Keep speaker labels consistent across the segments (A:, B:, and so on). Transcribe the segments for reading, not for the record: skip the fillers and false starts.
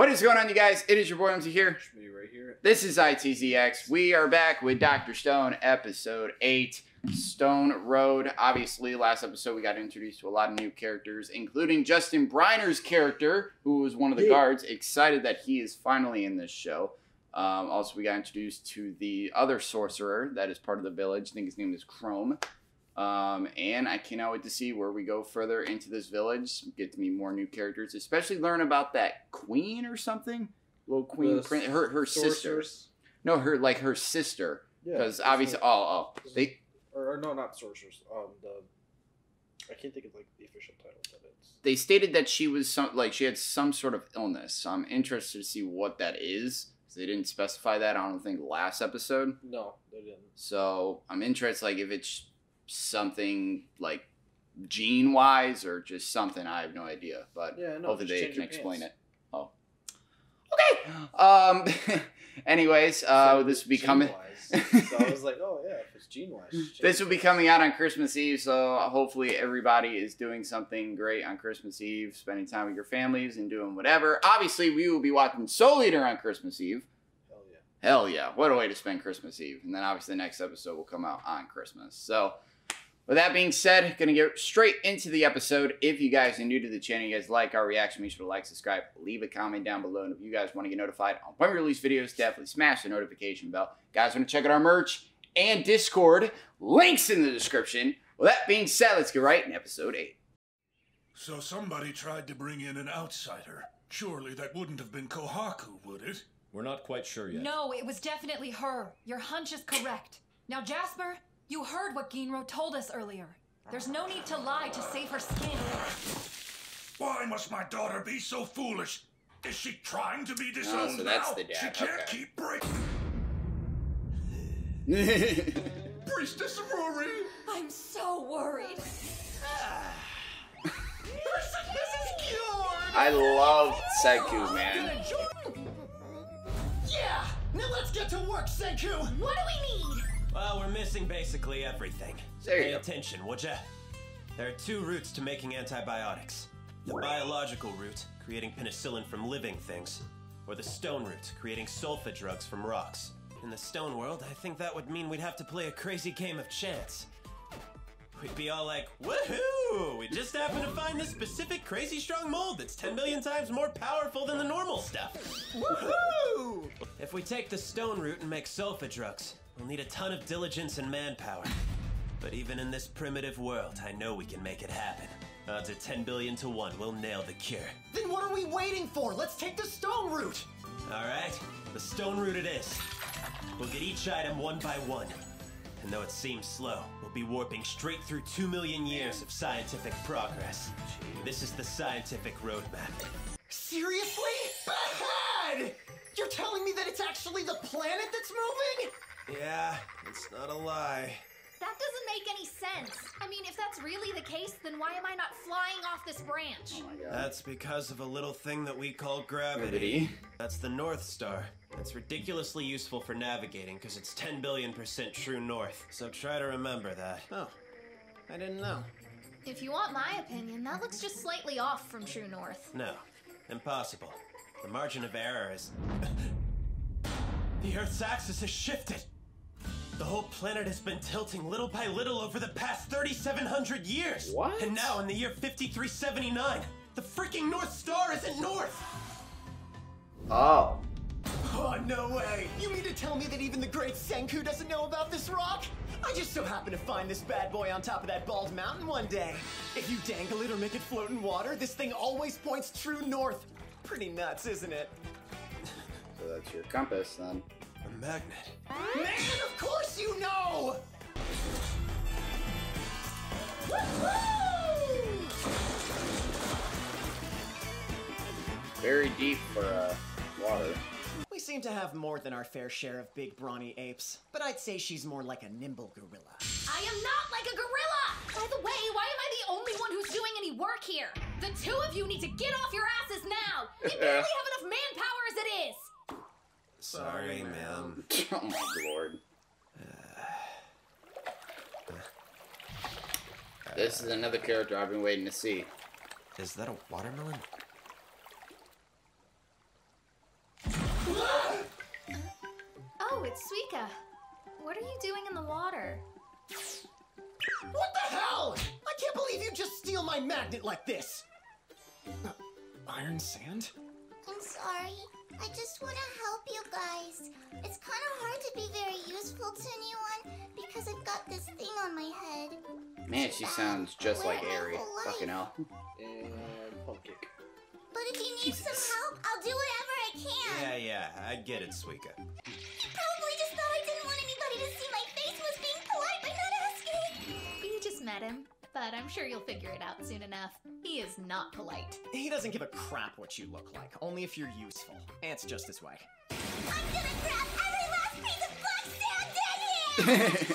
A: What is going on, you guys? It is your boy Omzy here.
B: Right here.
A: This is ITZX. We are back with Dr. Stone, episode 8, Stone Road. Obviously, last episode we got introduced to a lot of new characters, including Justin Briner's character, who was one of the guards. Excited that he is finally in this show. Also, we got introduced to the other sorcerer that is part of the village. I think his name is Chrome. And I cannot wait to see where we go further into this village. Get to meet more new characters, especially learn about that queen or something. Little queen, her sister. No, her sister. Because obviously, they
B: no, not sorcerers. I can't think of like the official title of it.
A: They stated that she was she had some sort of illness. So I'm interested to see what that is. They didn't specify that. I don't think last episode.
B: No, they didn't.
A: So I'm interested, if it's something like gene wise or just something. I have no idea, but hopefully they can explain it. Oh, okay. Anyways, this will be coming.
B: So I was like, oh yeah, if it's gene wise.
A: This will be coming out on Christmas Eve, so hopefully everybody is doing something great on Christmas Eve, spending time with your families and doing whatever. Obviously, we will be watching Soul Eater on Christmas Eve. Hell yeah. What a way to spend Christmas Eve. And then obviously the next episode will come out on Christmas. So with that being said, going to get straight into the episode. If you guys are new to the channel, you guys like our reaction, make sure to like, subscribe, leave a comment down below. And if you guys want to get notified on when we release videos, definitely smash the notification bell. Guys, want to check out our merch and Discord. Links in the description. With that being said, let's get right in episode 8.
C: So somebody tried to bring in an outsider. Surely that wouldn't have been Kohaku, would it?
D: We're not quite sure yet.
E: No, it was definitely her. Your hunch is correct. Now, Jasper, you heard what Ginro told us earlier. There's no need to lie to save her skin.
C: Why must my daughter be so foolish? Is she trying to be disowned
A: so that's
C: now?
A: the dad.
C: She can't keep breaking. Priestess Rory!
E: I'm so worried.
C: Her sickness is cured!
A: I love Senku, man.
F: Yeah! Now let's get to work, Senku!
E: What do we need?
F: Well, we're missing basically everything. Pay attention, would ya? There are 2 routes to making antibiotics. The biological route, creating penicillin from living things, or the stone route, creating sulfa drugs from rocks. In the stone world, I think that would mean we'd have to play a crazy game of chance. We'd be all like, woohoo! We just happened to find this specific crazy strong mold that's 10 million times more powerful than the normal stuff. Woohoo! If we take the stone route and make sulfa drugs, we'll need a ton of diligence and manpower. But even in this primitive world, I know we can make it happen. Odds are 10 billion to 1, we'll nail the cure. Then what are we waiting for? Let's take the stone route!
D: Alright, the stone route it is. We'll get each item one by one. And though it seems slow, we'll be warping straight through 2 million years of scientific progress. This is the scientific roadmap.
F: Seriously? Bad! You're telling me that it's actually the planet that's moving?
D: Yeah, it's not a lie.
E: That doesn't make any sense. I mean, if that's really the case, then why am I not flying off this branch?
A: Oh my god.
D: That's because of a little thing that we call gravity. That's the North Star. It's ridiculously useful for navigating because it's 10 billion% true north. So try to remember that.
F: Oh, I didn't know.
E: If you want my opinion, that looks just slightly off from true north.
D: No, impossible. The margin of error is... The Earth's axis has shifted. The whole planet has been tilting little by little over the past 3,700 years.
A: What?
D: And now in the year 5379, the freaking North Star isn't north.
A: Oh.
F: Oh, no way! You mean to tell me that even the great Senku doesn't know about this rock? I just so happened to find this bad boy on top of that bald mountain one day. If you dangle it or make it float in water, this thing always points true north. Pretty nuts, isn't it?
A: So that's your compass, then.
D: A magnet.
F: Man, of course you know!
A: Very deep for water.
F: We seem to have more than our fair share of big brawny apes, but I'd say she's more like a nimble gorilla.
E: I am not like a gorilla! By the way, why am I the only one who's doing any work here? The 2 of you need to get off your asses now! We barely have enough manpower as it is!
D: Sorry, ma'am.
A: Oh my lord. This is another character I've been waiting to see.
D: Is that a watermelon?
E: It's Suika. What are you doing in the water?
G: What the hell? I can't believe you just steal my magnet like this! Iron sand?
H: I'm sorry. I just want to help you guys. It's kind of hard to be very useful to anyone because I've got this thing on my head.
A: Man, she sounds just like Aerie. Fucking hell.
B: And pump kick.
H: But if you need some help, I'll do whatever I can.
F: Yeah, I get it, Suika.
H: You probably just thought I didn't want anybody to see my face was being polite by not asking.
E: You just met him, but I'm sure you'll figure it out soon enough. He is not polite.
G: He doesn't give a crap what you look like, only if you're useful. Ant's just this way.
H: I'm gonna grab every last piece of black sand in here!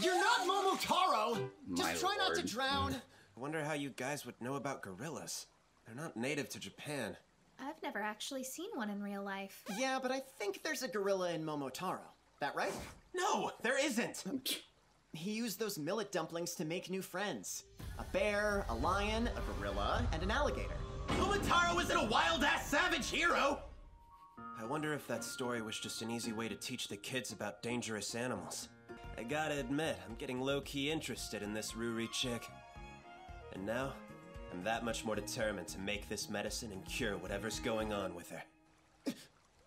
G: You're not Momotaro!
A: My
G: Just try not to
A: lord.
G: drown.
F: I wonder how you guys would know about gorillas. They're not native to Japan.
E: I've never actually seen one in real life.
G: Yeah, but I think there's a gorilla in Momotaro. That right?
F: No, there isn't!
G: He used those millet dumplings to make new friends. A bear, a lion, a gorilla, and an alligator.
F: Momotaro isn't a wild-ass savage hero! I wonder if that story was just an easy way to teach the kids about dangerous animals. I gotta admit, I'm getting low-key interested in this Ruri chick. And now, I'm that much more determined to make this medicine and cure whatever's going on with her.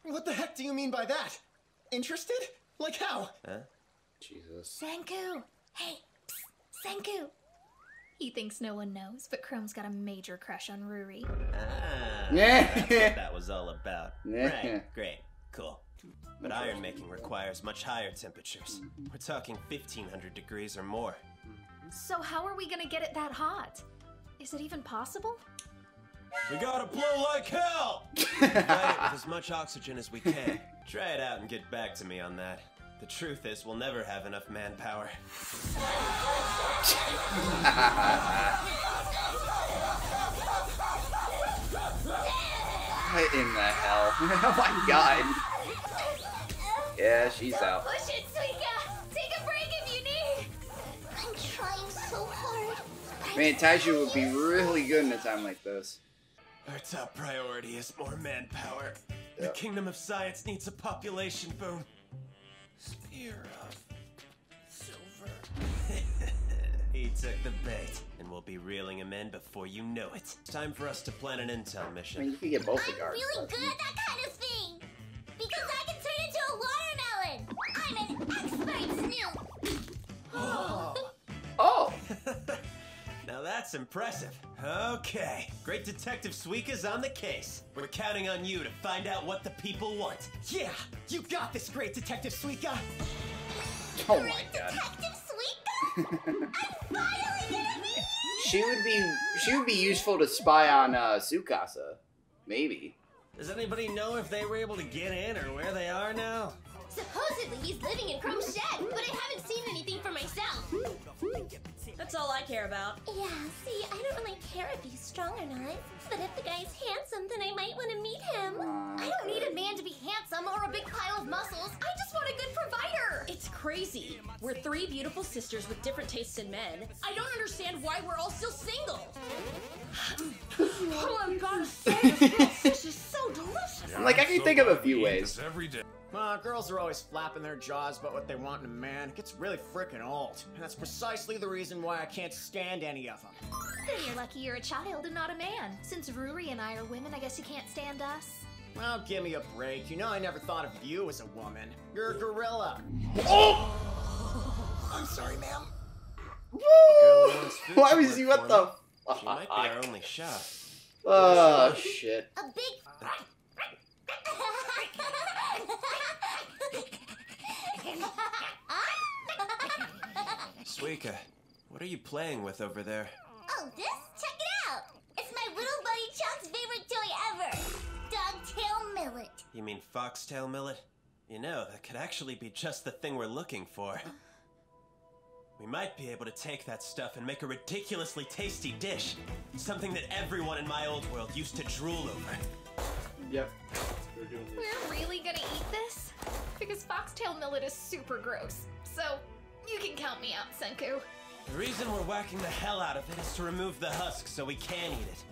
G: What the heck do you mean by that? Interested? Like how?
F: Huh?
A: Jesus.
E: Senku! Hey, psst, Senku! He thinks no one knows, but Chrome's got a major crush on Ruri.
F: Ah,
A: Yeah.
F: that's what that was all about.
A: Yeah.
F: Right, great, cool. But iron making requires much higher temperatures. We're talking 1500 degrees or more.
E: So how are we gonna get it that hot? Is it even possible?
F: We gotta blow like hell! Ignite it with as much oxygen as we can. Try it out and get back to me on that. The truth is, we'll never have enough manpower.
A: What in the hell? Oh my god. Yeah, she's out.
E: Push it, Suika! Take a break if you need!
H: I'm trying so hard.
A: Man, Taiju would be really good in a time like this.
F: Our top priority is more manpower. The
A: Yep.
F: Kingdom of Science needs a population boom. Spear of silver. He took the bait, and we'll be reeling him in before you know it. It's time for us to plan an intel
A: I mean,
F: mission.
A: you could get both the
H: I'm
A: guards.
H: really good at that kind of thing. Because I can turn into a watermelon. I'm an expert snoop.
A: Oh!
F: Now that's impressive. Okay, Great Detective Suika's on the case. We're counting on you to find out what the people want.
G: Yeah, you got this, Great Detective Suika.
A: Oh my
H: Great
A: god.
H: Detective Suika? I'm finally gonna be
A: She would be useful to spy on Tsukasa. Maybe.
F: Does anybody know if they were able to get in or where they are now?
H: Supposedly he's living in Chrome's shed, but I haven't seen anything for myself.
I: That's all I care about.
H: Yeah, see, I don't really care if he's strong or not. But if the guy's handsome, then I might want to meet him.
E: I don't need a man to be handsome or a big pile of muscles. I just want a good provider!
I: It's crazy. We're three beautiful sisters with different tastes in men. I don't understand why we're all still single. Oh, I've gotta say, this grilled fish is so delicious.
A: I'm like, I can think of a few ways.
C: Every day.
G: Girls are always flapping their jaws about what they want in a man. It gets really frickin' old. And that's precisely the reason why I can't stand any of them.
E: Then you're lucky you're a child and not a man. Since Ruri and I are women, I guess you can't stand us.
G: Well, give me a break. You know I never thought of you as a woman. You're a gorilla.
A: Oh!
G: I'm sorry, ma'am.
A: Woo!
F: wants food
A: Why
F: to
A: was
F: work
A: he?
F: for
A: What
F: me.
A: the?
F: She might be our only shot.
A: Oh shit!
H: A big...
F: Suika, what are you playing with over there?
H: Oh, this? Check it out! It's my little buddy Chuck's favorite toy ever! Dogtail Millet.
F: You mean foxtail millet? You know, that could actually be just the thing we're looking for. We might be able to take that stuff and make a ridiculously tasty dish. Something that everyone in my old world used to drool over.
B: Yep. We're doing this.
E: We're really gonna eat this? Because foxtail millet is super gross. So, you can count me out, Senku.
F: The reason we're whacking the hell out of it is to remove the husk so we can eat it.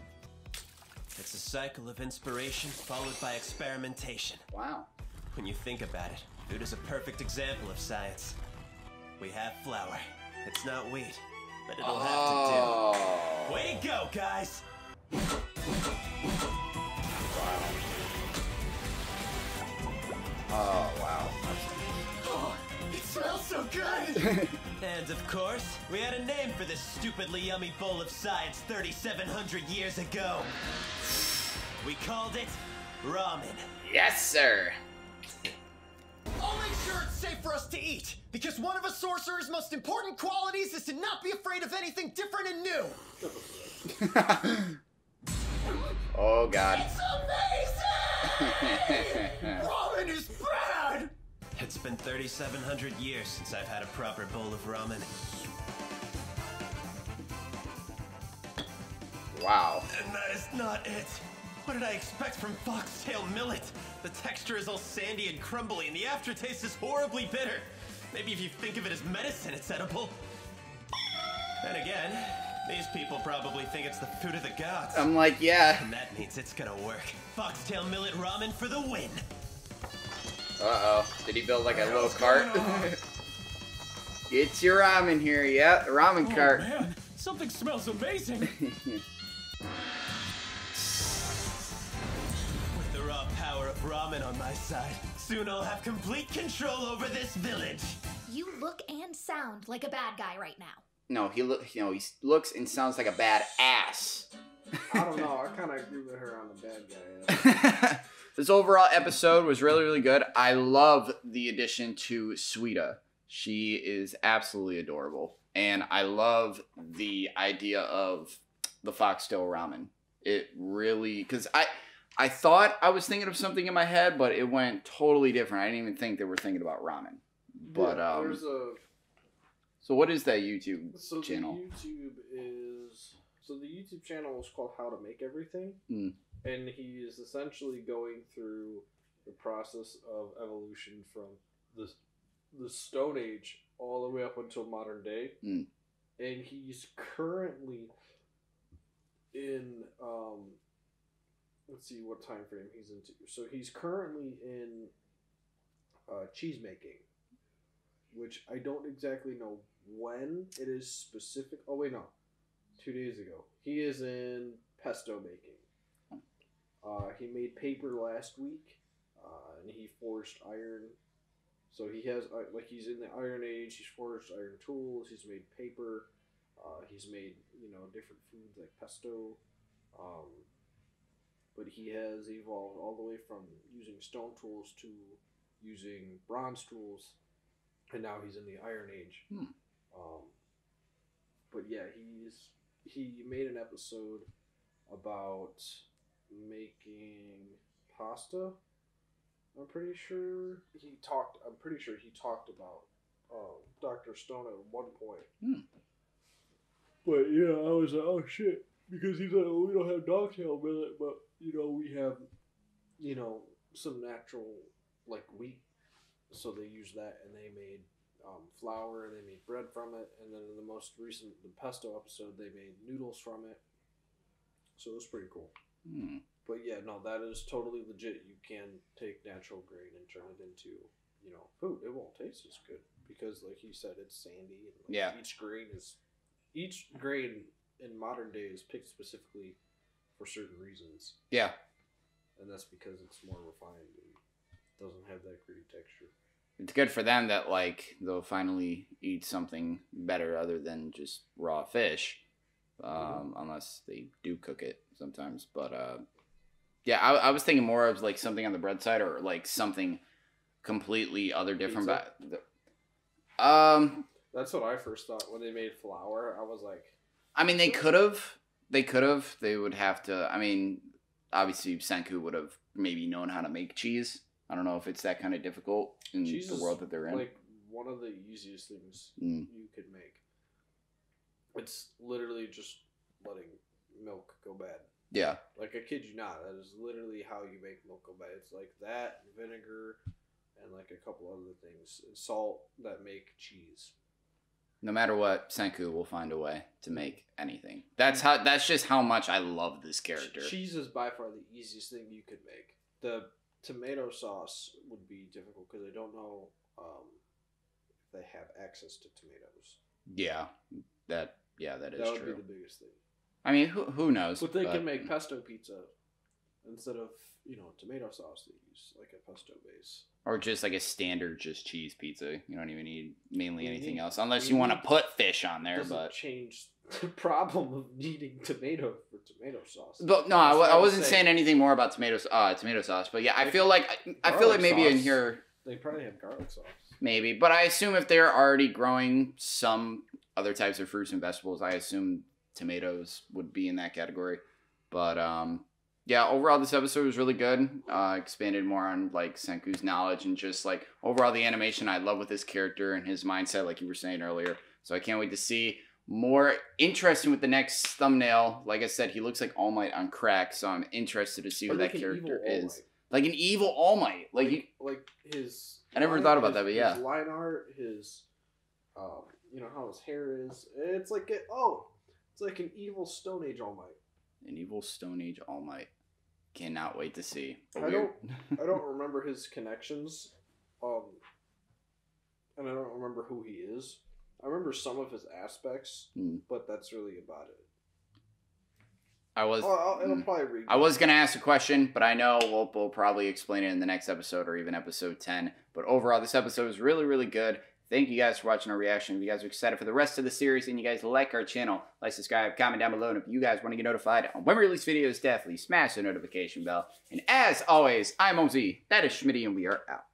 F: It's a cycle of inspiration followed by experimentation.
A: Wow.
F: When you think about it, food is a perfect example of science. We have flour. It's not wheat, but it'll have to do. Way to go, guys!
A: Oh, wow.
G: Oh, it smells so good!
F: And of course, we had a name for this stupidly yummy bowl of science 3,700 years ago. We called it ramen.
A: Yes, sir.
G: I'll make sure it's safe for us to eat, because one of a sorcerer's most important qualities is to not be afraid of anything different and new.
A: Oh, God.
G: It's amazing! Ramen is bad!
F: It's been 3,700 years since I've had a proper bowl of ramen.
A: Wow.
F: And that is not it. What did I expect from foxtail millet? The texture is all sandy and crumbly, and the aftertaste is horribly bitter. Maybe if you think of it as medicine, it's edible. Then again, these people probably think it's the food of the gods.
A: I'm like, yeah.
F: And that means it's gonna work. Foxtail millet ramen for the win.
A: Uh-oh. Did he build like a little cart? Get your ramen here. Yeah, the ramen cart.
J: Man, something smells amazing.
F: With the raw power of ramen on my side, soon I'll have complete control over this village.
E: You look and sound like a bad guy right now.
A: No, he looks and sounds like a bad ass.
B: I don't know. I kind of agree with her on the bad guy.
A: This overall episode was really, really good. I love the addition to Sweeta. She is absolutely adorable. And I love the idea of the foxtail ramen. It really... Because I thought I was thinking of something in my head, but it went totally different. I didn't even think they were thinking about ramen. But,
B: yeah, there's a...
A: So what is that YouTube channel?
B: The YouTube channel is called How to Make Everything.
A: Mm.
B: And he is essentially going through the process of evolution from the Stone Age all the way up until modern day.
A: Mm.
B: And he's currently in let's see what time frame he's into. So he's currently in cheese making, which I don't exactly know when it is specific. Oh wait, no, 2 days ago. He is in pesto making. He made paper last week, and he forged iron. So he has, he's in the Iron Age, he's forged iron tools, he's made paper, he's made, different foods like pesto. But he has evolved all the way from using stone tools to using bronze tools, and now he's in the Iron Age. But yeah, he made an episode about making pasta. I'm pretty sure he talked about Dr. Stone at one point. But yeah, I was like, oh shit, because he's like, well, we don't have dogtail millet, but we have some natural wheat, so they used that, and they made flour, and they made bread from it, and then in the most recent, the pesto episode, they made noodles from it. So it was pretty cool. But yeah, no, that is totally legit. You can take natural grain and turn it into, food. It won't taste as good because, like you said, it's sandy. And
A: yeah.
B: Each grain in modern day is picked specifically for certain reasons.
A: Yeah.
B: And that's because it's more refined and doesn't have that gritty texture.
A: It's good for them that, they'll finally eat something better other than just raw fish. Unless they do cook it sometimes. But, yeah, I was thinking more of, something on the bread side or, something completely other different.
B: That's what I first thought when they made flour. I was like...
A: I mean, they could have. They would have to... I mean, obviously, Senku would have maybe known how to make cheese. I don't know if it's that kind of difficult in
B: cheese
A: the world that they're in.
B: One of the easiest things you could make. It's literally just letting milk go bad.
A: Yeah.
B: I kid you not. That is literally how you make milk go bad. It's like that, vinegar, and a couple other things. And salt that make cheese.
A: No matter what, Senku will find a way to make anything. That's just how much I love this character.
B: Cheese is by far the easiest thing you could make. tomato sauce would be difficult because I don't know if they have access to tomatoes.
A: Yeah, that is true.
B: That would be the biggest thing.
A: I mean, who knows?
B: But they can make pesto pizza instead of tomato sauce. They use like a pesto base,
A: or just like a standard just cheese pizza. You don't even need mainly anything else unless you want to put fish on there. But
B: change the problem of needing tomato for tomato sauce.
A: But no, I wasn't saying anything more about tomato sauce. But yeah, I feel like maybe in here
B: they probably have garlic sauce.
A: Maybe, but I assume if they're already growing some other types of fruits and vegetables, I assume tomatoes would be in that category. But yeah, overall this episode was really good. Expanded more on like Senku's knowledge and just like overall the animation I love with his character and his mindset, like you were saying earlier. So I can't wait to see more. Interesting with the next thumbnail. Like I said, he looks like All Might on crack, so I'm interested to see who that character is. Like an evil All Might. Like
B: his.
A: I never thought about that, but yeah.
B: His line art, his, how his hair is. It's like an evil Stone Age All Might.
A: An evil Stone Age All Might. Cannot wait to see.
B: I don't remember his connections, and I don't remember who he is. I remember some of his aspects, but that's really about it.
A: I was going to ask a question, but I know we'll probably explain it in the next episode or even episode 10. But overall, this episode was really, really good. Thank you guys for watching our reaction. If you guys are excited for the rest of the series and you guys like our channel, like, subscribe, comment down below. And if you guys want to get notified on when we release videos, definitely smash the notification bell. And as always, I'm Omzy, that is Schmitty, and we are out.